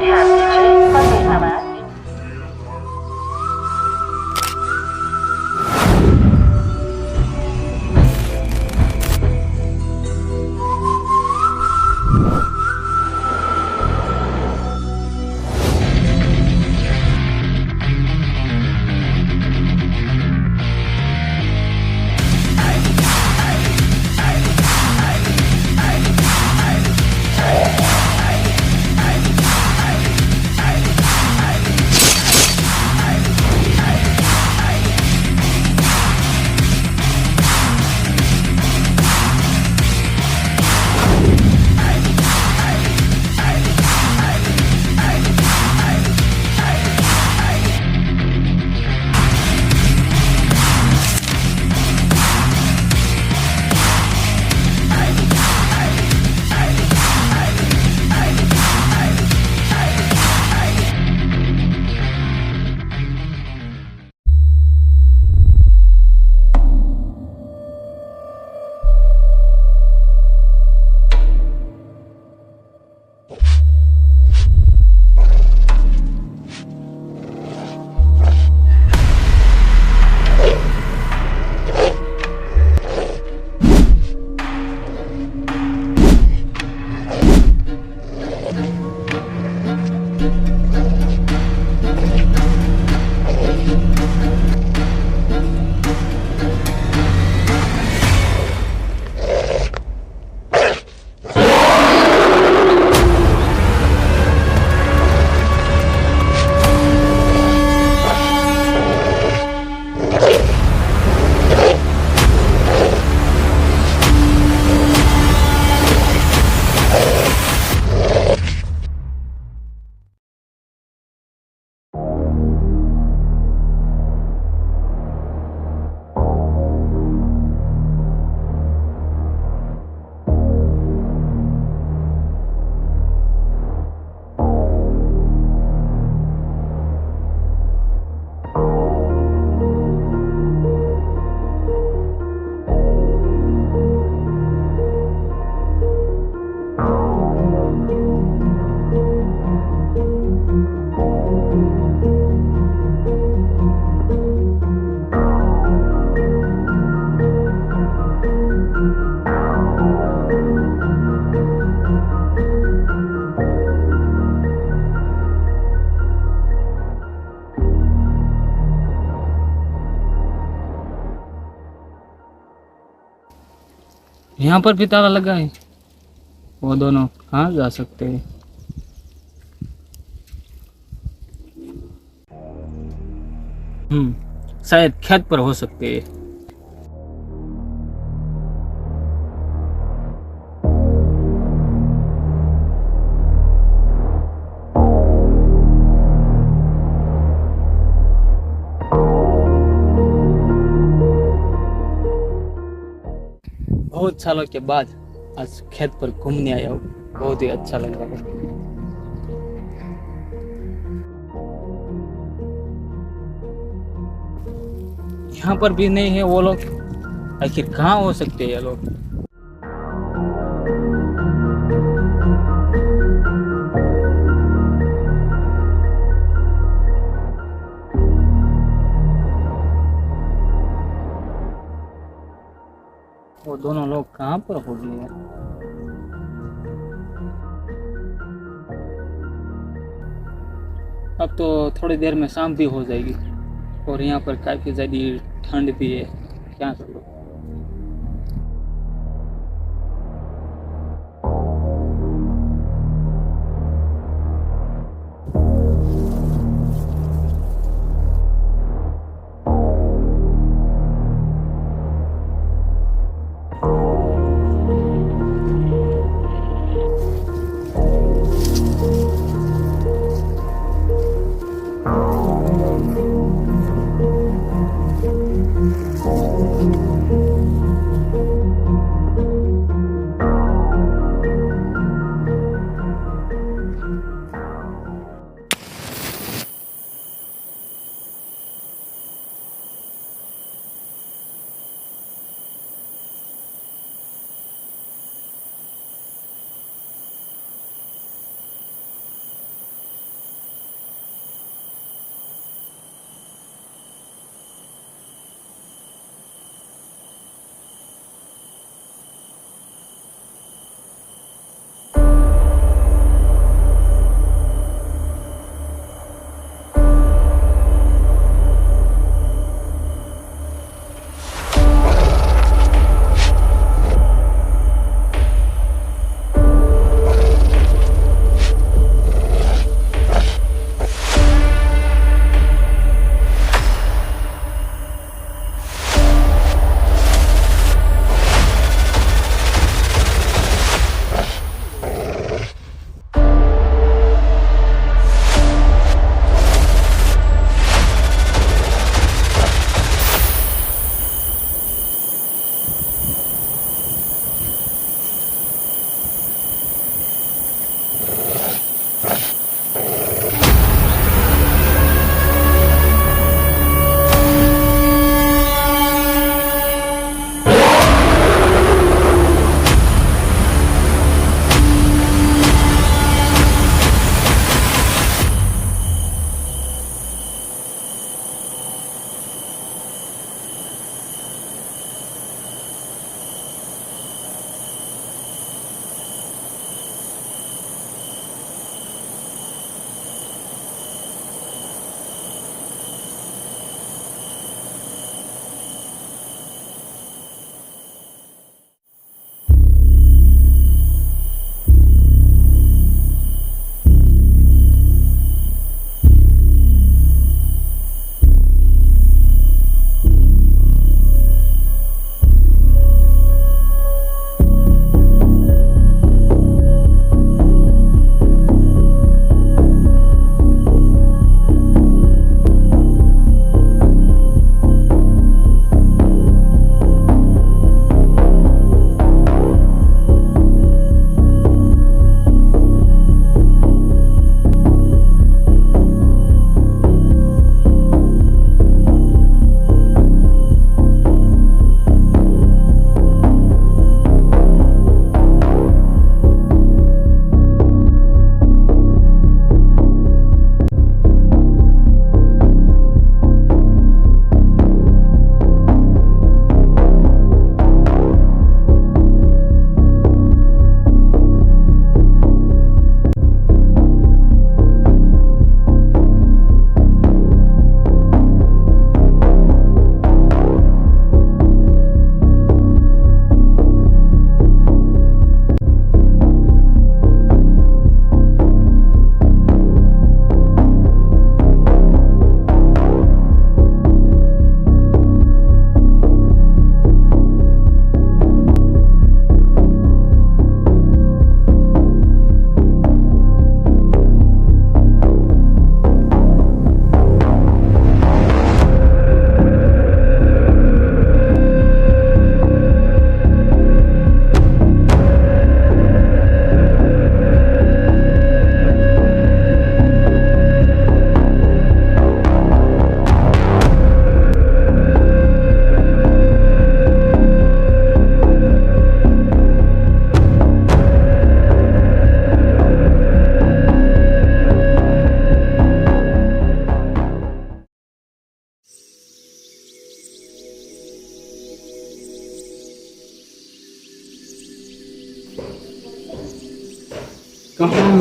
ध्यान दीजिए वंदे भारत। यहाँ पर भी ताला लगा है। वो दोनों कहाँ जा सकते हैं? शायद खेत पर हो सकते हैं। बहुत सालों के बाद आज खेत पर घूमने आया हूँ। बहुत ही अच्छा लग रहा है। यहाँ पर भी नहीं है वो लोग। आखिर कहाँ हो सकते हैं ये लोग? वो दोनों लोग कहाँ पर हो गए? अब तो थोड़ी देर में शाम भी हो जाएगी और यहाँ पर काफी ज्यादा ठंड भी है। क्या करूँ?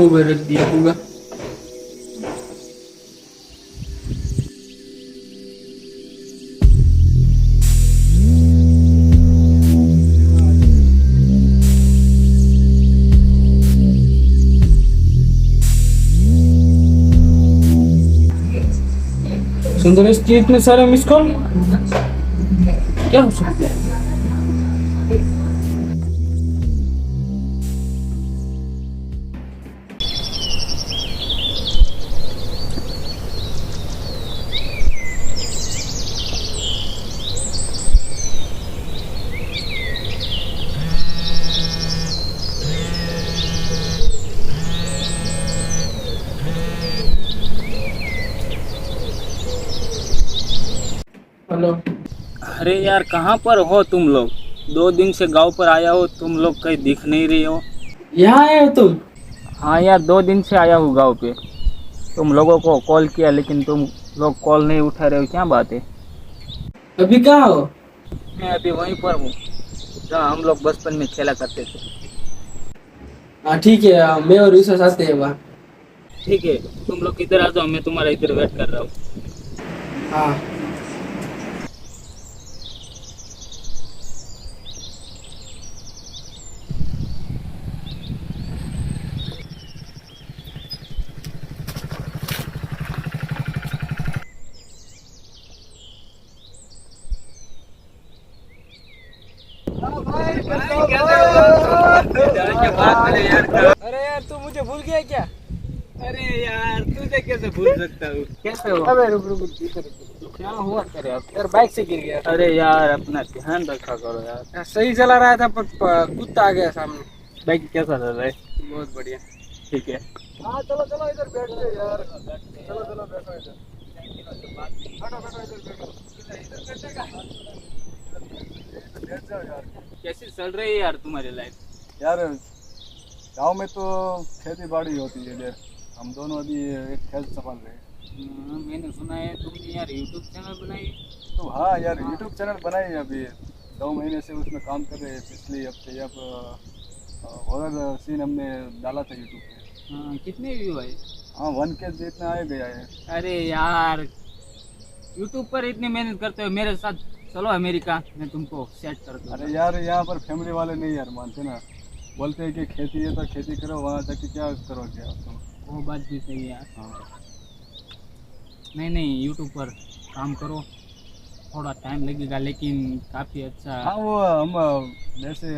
मुंह में रख दिया होगा। सुंदर की इतने सारे मिस कॉल क्या हो सकता है? हेलो। अरे यार कहाँ पर हो तुम लोग? 2 दिन से गांव पर आया हो, तुम लोग कहीं दिख नहीं रहे हो। यहाँ आए हो तुम? हाँ यार 2 दिन से आया हूँ गांव पे। तुम लोगों को कॉल किया लेकिन तुम लोग कॉल नहीं उठा रहे हो, क्या बात है? अभी कहाँ हो? मैं अभी वहीं पर हूँ जहाँ हम लोग बचपन में खेला करते थे। हाँ ठीक है, मैं और विश्वास आते हैं वहाँ। ठीक है, तुम लोग इधर आ जाओ, मैं तुम्हारा इधर वेट कर रहा हूँ। हाँ। अरे यार तू मुझे भूल गया क्या? अरे यार तुझे कैसे भूल सकता हूँ? कैसे हो? अबे रुक रुक रुक, क्या हुआ तेरे? अब यार बाइक से गिर गया। अरे यार अपना ध्यान रखा करो यार। यार सही चला रहा था पर कुत्ता आ गया सामने। बाइक कैसा चल रहा है? बहुत बढ़िया। ठीक है। हाँ चलो चलो इधर बैठते हैं यार। चलो चलो बैठो इधर। बैठो बैठो इधर बैठो। इधर बैठेगा। बैठ जाओ यार। कैसी चल रही है यार तुम्हारी लाइफ? यार गांव में तो खेती बाड़ी होती है यार। हम दोनों अभी एक खेत संभाल रहे हैं। मैंने सुना है तुमने यार यूट्यूब चैनल बनाई। तो हाँ यार यूट्यूब चैनल बनाए हैं अभी 2 महीने से उसमें काम कर रहे हैं। पिछले हफ्ते अब हॉरर सीन हमने डाला था यूट्यूब पे। हाँ, कितने व्यू आए? हाँ 1K जितना आए गया है। अरे यार यूट्यूब पर इतनी मेहनत करते हो, मेरे साथ चलो अमेरिका, मैं तुमको सेट कर दूंगा। अरे यार यहाँ पर फैमिली वाले नहीं यार मानते ना। बोलते हैं कि खेती है तो खेती करो, वहाँ जाके क्या करोगे आप तुम। वो बात भी सही है यार। हाँ नहीं नहीं, यूट्यूब पर काम करो, थोड़ा टाइम लगेगा लेकिन काफ़ी अच्छा। हाँ वो हम वैसे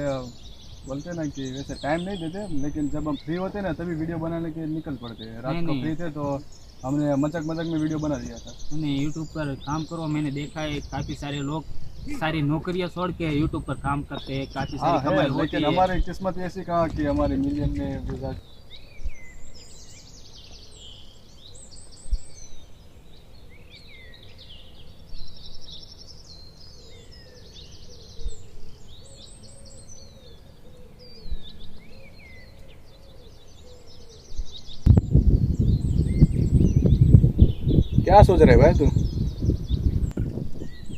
बोलते हैं ना कि वैसे टाइम नहीं देते, लेकिन जब हम फ्री होते हैं ना तभी वीडियो बनाने के निकल पड़ते हैं। रात को नहीं। फ्री थे तो हमने मजाक मजाक में वीडियो बना दिया था। नहीं, यूट्यूब पर काम करो, मैंने देखा है काफ़ी सारे लोग सारी नौकरियां छोड़ के यूट्यूब पर काम करते हैं, काफ़ी हाँ सारी है, कमाई होती लेकिन है। हमारी किस्मत ऐसी कहा कि हमारे मिलियन में व्यूज। क्या सोच रहे भाई तू?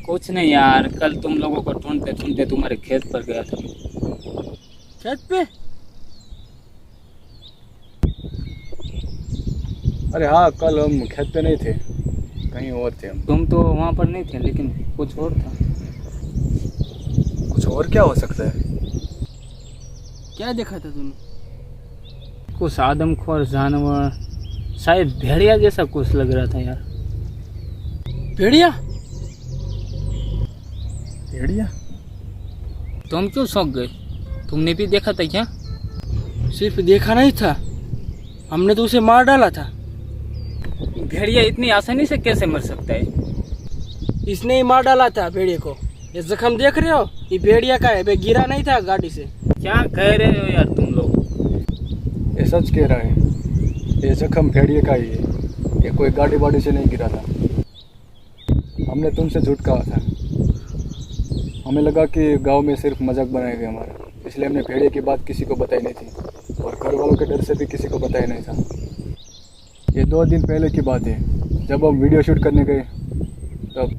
कुछ नहीं यार, कल तुम लोगों को ढूंढते ढूंढते तुम्हारे खेत पर गया था। खेत पे? अरे हाँ कल हम खेत पे नहीं थे, कहीं और थे हम। तुम तो वहाँ पर नहीं थे लेकिन कुछ और था। कुछ और क्या हो सकता है? क्या देखा था तूने? कुछ आदमखोर जानवर, शायद भेड़िया जैसा कुछ लग रहा था यार। भेड़िया? भेड़िया? तुम क्यों शौक गए? तुमने भी देखा था क्या? सिर्फ देखा नहीं था, हमने तो उसे मार डाला था। भेड़िया इतनी आसानी से कैसे मर सकता है? इसने ही मार डाला था भेड़िए को। ये जख्म देख रहे हो, ये भेड़िया का है, बे गिरा नहीं था गाड़ी से। क्या कह रहे हो यार तुम लोग? ये सच कह रहा है, ये जख्म भेड़िए का ही है। ये कोई गाड़ी वाड़ी से नहीं गिरा था। हमने तुमसे झूठ कहा था। हमें लगा कि गांव में सिर्फ मजाक बनाएगा हमारा, इसलिए हमने भेड़िए की बात किसी को बताई नहीं थी और घर वालों के डर से भी किसी को बताया नहीं था। ये 2 दिन पहले की बात है, जब हम वीडियो शूट करने गए तब।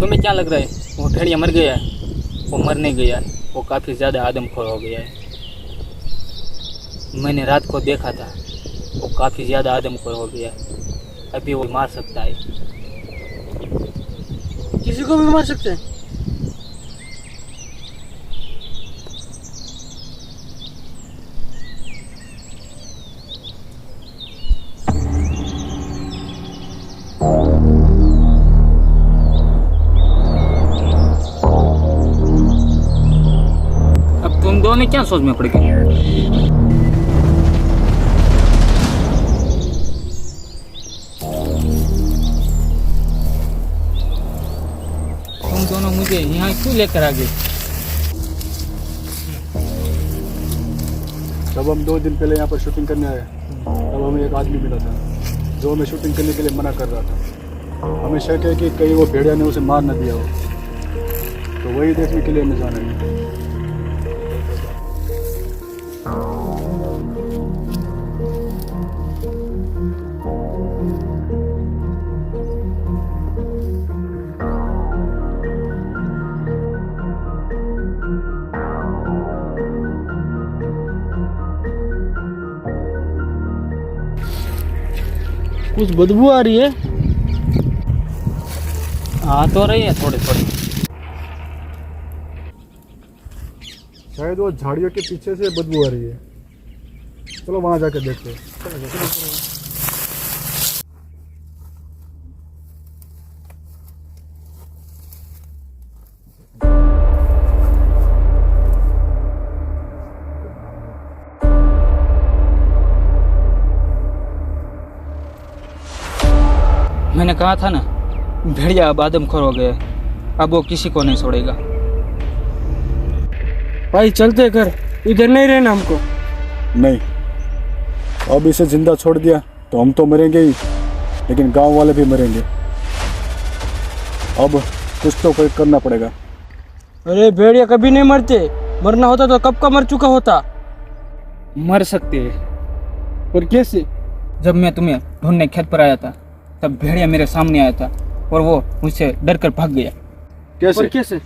तुम्हें क्या लग रहा है वो भेड़िया मर गया है? वो मर नहीं गया है, वो काफ़ी ज़्यादा आदमखोर हो गया है। मैंने रात को देखा था, वो काफ़ी ज़्यादा आदमखोर हो गया है। अभी वो मार सकता है। किसी को भी मार सकते हैं। अब तुम दोनों क्या सोच में पड़ गए? तुम दोनों मुझे यहाँ क्यों लेकर आ गए? जब हम 2 दिन पहले यहाँ पर शूटिंग करने आए तब हमें एक आदमी मिला था जो हमें शूटिंग करने के लिए मना कर रहा था। हमें शक है कि कहीं वो भेड़िया ने उसे मार न दिया हो, तो वही देखने के लिए हमें जाना है। कुछ बदबू आ रही है। हाँ तो रही है थोड़ी थोड़ी। शायद वो झाड़ियों के पीछे से बदबू आ रही है। चलो वहाँ जाकर देखते हैं। मैंने कहा था ना, भेड़िया अब आदमखोर हो गया, अब वो किसी को नहीं छोड़ेगा। भाई चलते घर, इधर नहीं रहना हमको। नहीं, अब इसे जिंदा छोड़ दिया तो हम तो मरेंगे ही, लेकिन गांव वाले भी मरेंगे। अब कुछ तो कोई करना पड़ेगा। अरे भेड़िया कभी नहीं मरते, मरना होता तो कब का मर चुका होता। मर सकते हैं। और कैसे? जब मैं तुम्हें ढूंढने खेत पर आया था तब भेड़िया मेरे सामने आया था और वो मुझसे डर कर भाग गया। कैसे? और कैसे?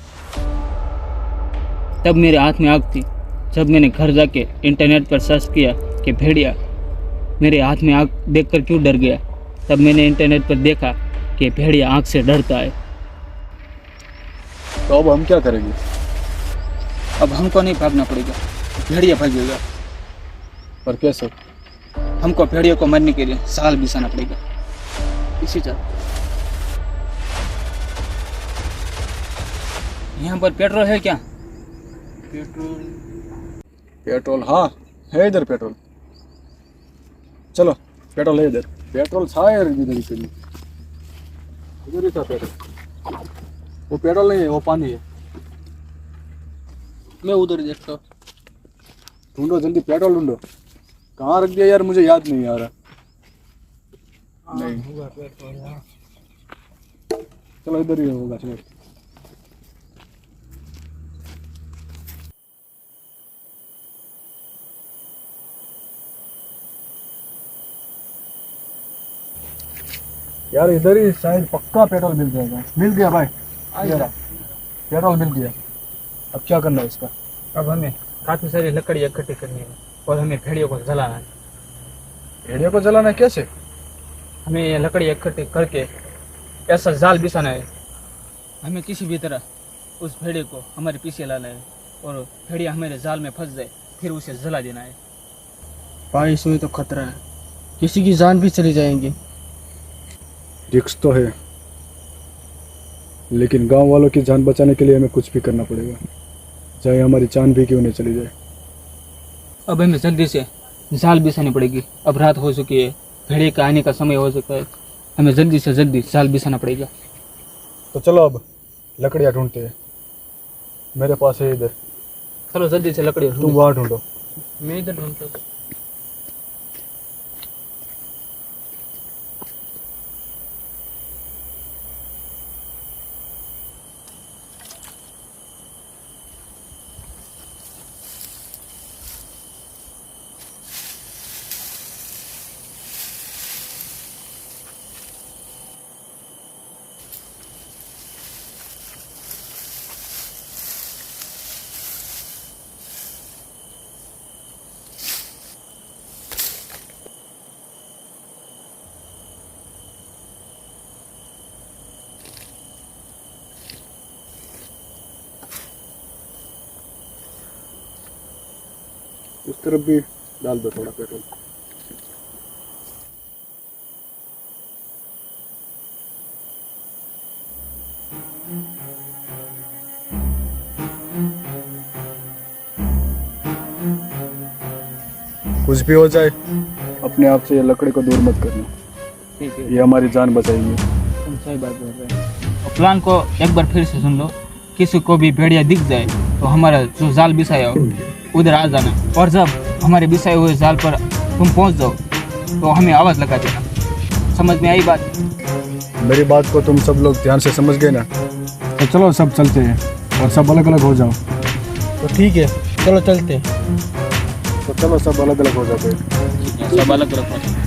तब मेरे हाथ में आग थी। जब मैंने घर जाके इंटरनेट पर सर्च किया कि भेड़िया मेरे हाथ में आग देखकर क्यों डर गया, तब मैंने इंटरनेट पर देखा कि भेड़िया आग से डरता है। तो अब हम क्या करेंगे? अब हमको नहीं भागना पड़ेगा, भेड़िया भागेगा। पर कैसे? हमको भेड़िया को मारने के लिए जाल बिछाना पड़ेगा। इसी तरह यहाँ पर पेट्रोल है क्या? पेट्रोल हाँ है, इधर पेट्रोल। चलो पेट्रोल है इधर। पेट्रोल था यार इधर ही कहीं, इधर ही था पेट्रोल। वो पेट्रोल नहीं है, वो पानी है। मैं उधर देखता हूँ। ढूंढो जल्दी, पेट्रोल ढूंढो। कहाँ रख दिया यार, मुझे याद नहीं आ रहा। नहीं चलो इधर ही होगा। चलो यार इधर ही शायद पक्का पेट्रोल मिल जाएगा। मिल गया भाई, ये रहा, पेट्रोल मिल गया। अब क्या करना है इसका? अब हमें काफ़ी सारी लकड़ी इकट्ठी करनी है और हमें भेड़ियों को जलाना है। भेड़ियों को जलाना है? कैसे? हमें ये लकड़ी इकट्ठी करके ऐसा जाल बिछाना है। हमें किसी भी तरह उस भेड़िए को हमारे पीछे लाना है और भेड़िया हमारे जाल में फंस जाए, फिर उसे जला देना है। भाई इसमें तो खतरा है, किसी की जान भी चली जाएंगी। रिस्क तो है, लेकिन गांव वालों की जान बचाने के लिए हमें कुछ भी करना पड़ेगा, चाहे हमारी जान भी क्यों नहीं चली जाए। अब हमें जल्दी से जाल बिछानी पड़ेगी। अब रात हो चुकी है, भेड़िए का आने का समय हो चुका है। हमें जल्दी से जल्दी जाल बिछाना पड़ेगा। तो चलो अब लकड़ियाँ ढूंढते हैं। मेरे पास है इधर, चलो जल्दी से लकड़ी तुम वहाँ ढूंढो। मैं इधर ढूंढता हूँ। उस तरफ भी डाल दो थोड़ा पेट्रोल। कुछ भी हो जाए अपने आप से ये लकड़ी को दूर मत करना, ठीक है, ये हमारी जान बचाएगी। तुम सही बात बोल रहे हैं। और प्लान को एक बार फिर से सुन लो। किसी को भी भेड़िया दिख जाए तो हमारा जो जाल बिछाया हो उधर आ जाना, और जब हमारे बिछाए हुए जाल पर तुम पहुंच जाओ तो हमें आवाज़ लगा देना। समझ में आई बात? मेरी बात को तुम सब लोग ध्यान से समझ गए ना? तो चलो सब चलते हैं और सब अलग अलग हो जाओ। तो ठीक है, चलो चलते हैं। तो चलो सब अलग अलग हो जाते हैं। सब अलग अलग हो जाए।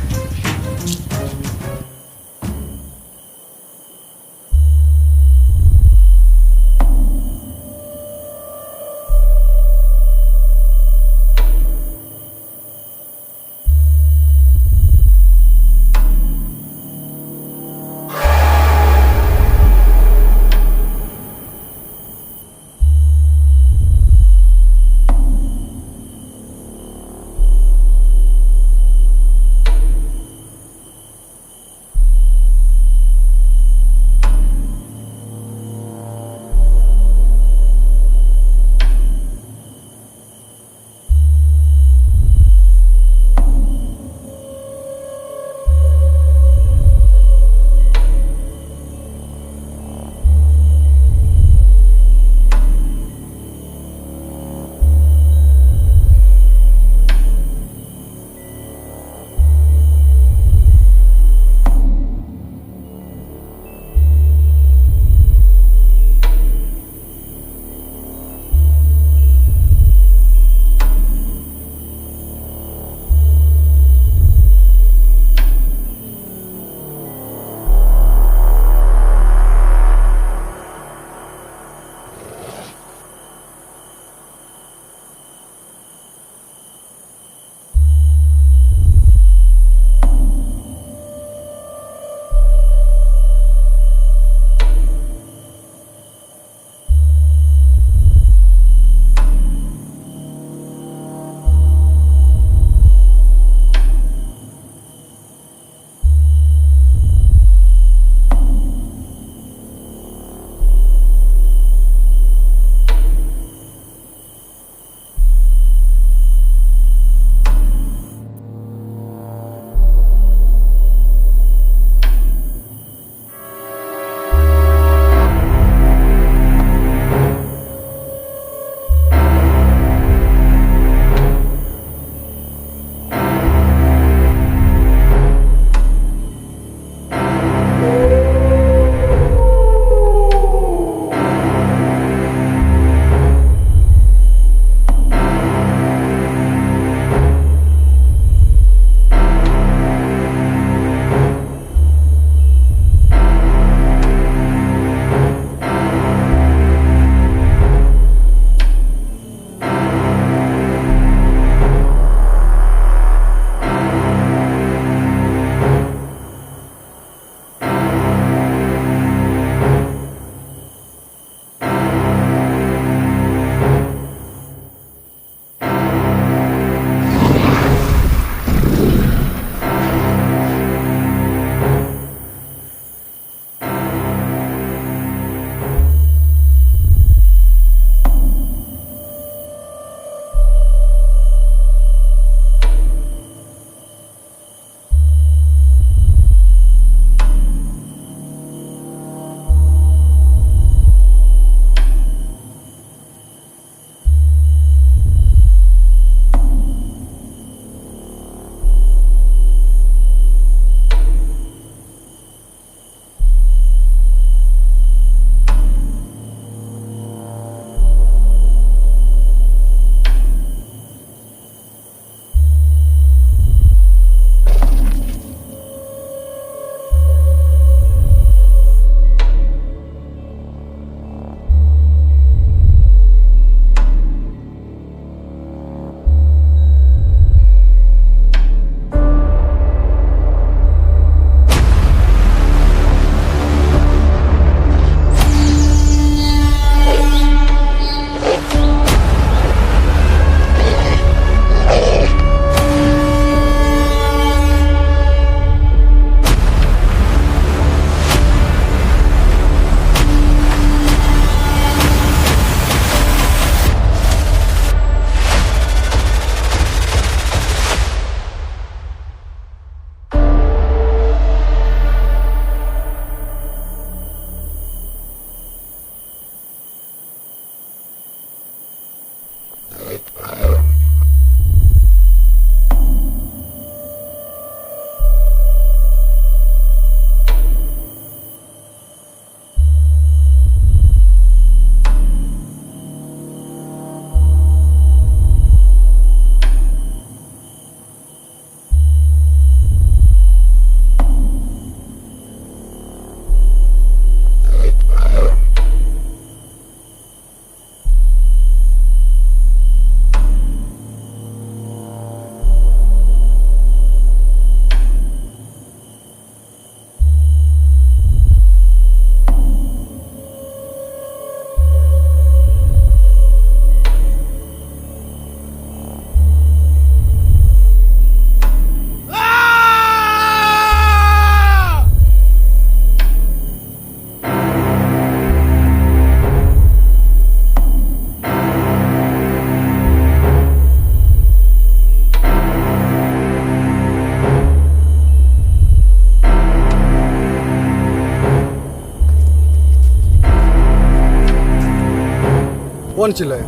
कौन चिल्लाए?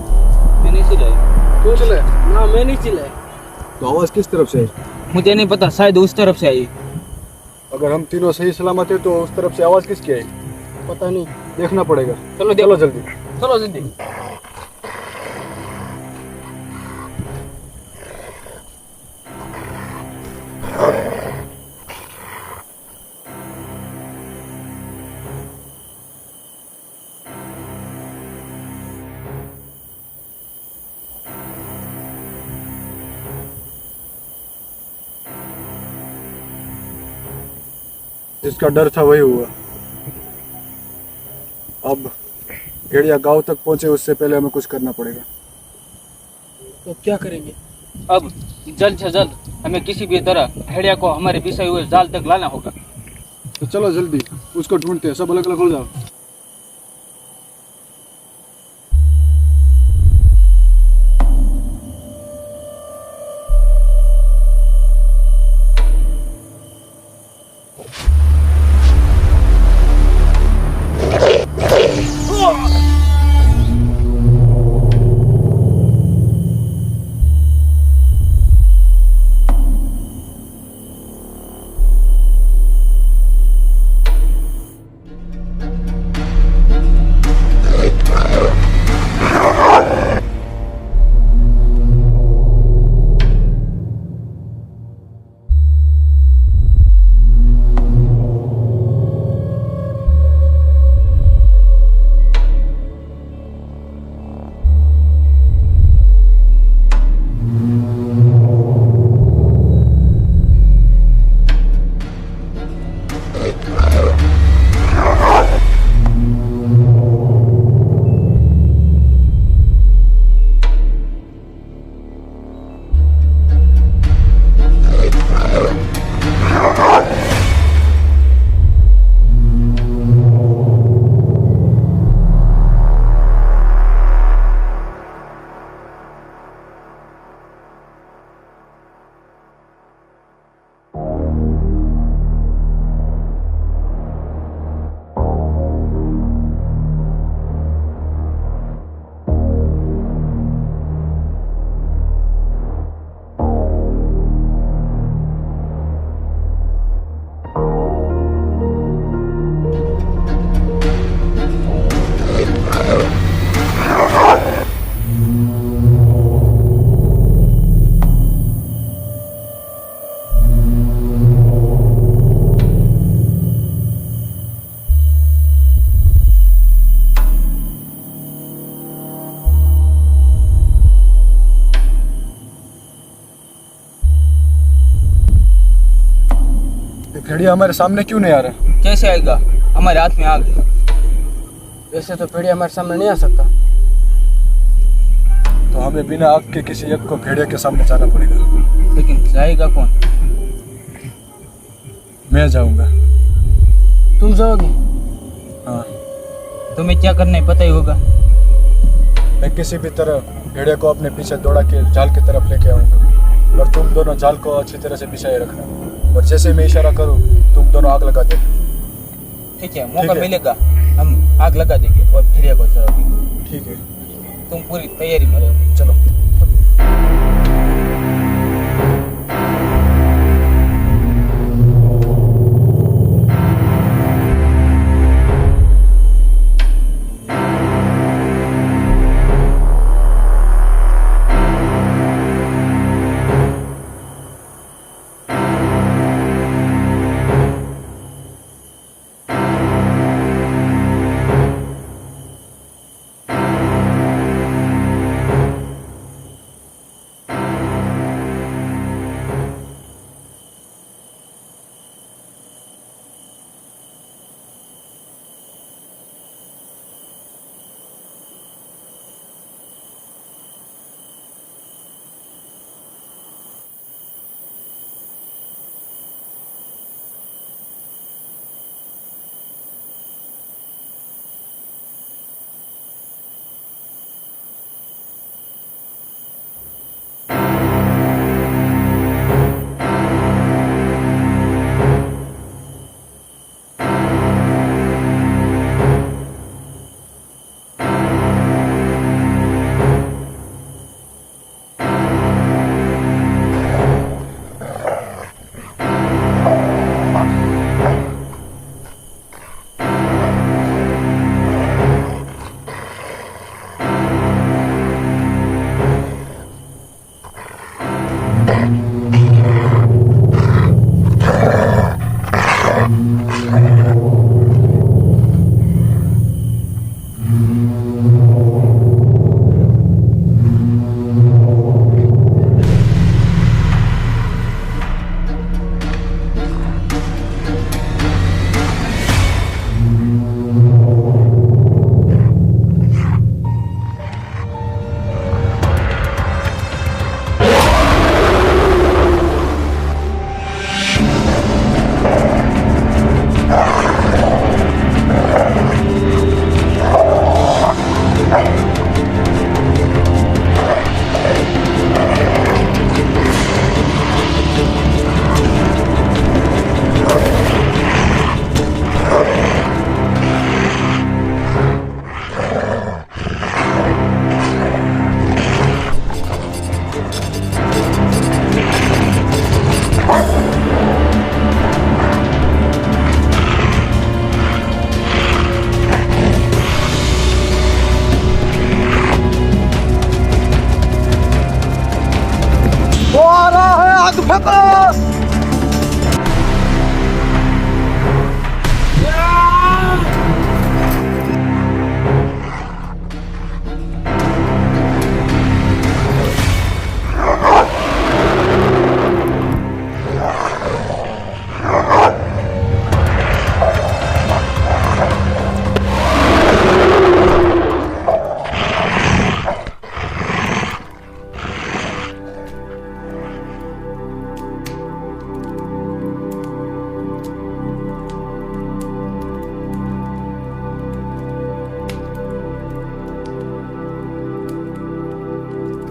मैं नहीं चिल्लाई। तू चिल्लाए? ना मैं नहीं चिल्लाई। तो आवाज किस तरफ से आई? मुझे नहीं पता, शायद उस तरफ से आई। अगर हम तीनों सही सलामत है तो उस तरफ से आवाज किसकी आई? पता नहीं। देखना पड़ेगा। चलो चलो जल्दी। चलो जल्दी। जिसका डर था वही हुआ। अब भेड़िया गांव तक पहुंचे उससे पहले हमें कुछ करना पड़ेगा। तो क्या करेंगे? अब जल्द से जल्द हमें किसी भी तरह भेड़िया को हमारे बिछाए हुए जाल तक लाना होगा। तो चलो जल्दी उसको ढूंढते हैं। सब अलग अलग हो जाओ। भेड़िया हमारे सामने क्यों नहीं आ रहा? कैसे आएगा? हमारे हाथ में आग है। वैसे तो भेड़िया हमारे सामने नहीं आ सकता। तो हमें बिना आग के किसी एक को भेड़िया के सामने जाना पड़ेगा। लेकिन जाएगा कौन? मैं जाऊंगा। तुम जाओगे? हाँ, तुम्हें क्या करना है पता ही होगा। मैं किसी भी तरह भेड़िया को अपने पीछे दौड़ा के जाल की तरफ लेके आऊंगा और तुम दोनों जाल को अच्छी तरह से बिछाए रखना। और जैसे मैं इशारा करूं तुम दोनों आग लगा देना। ठीक है, मौका ठीक है। मिलेगा हम आग लगा देंगे और भेड़िया को जला देंगे। ठीक है, तुम पूरी तैयारी में रहो। चलो।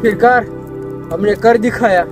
आखिरकार हमने कर दिखाया।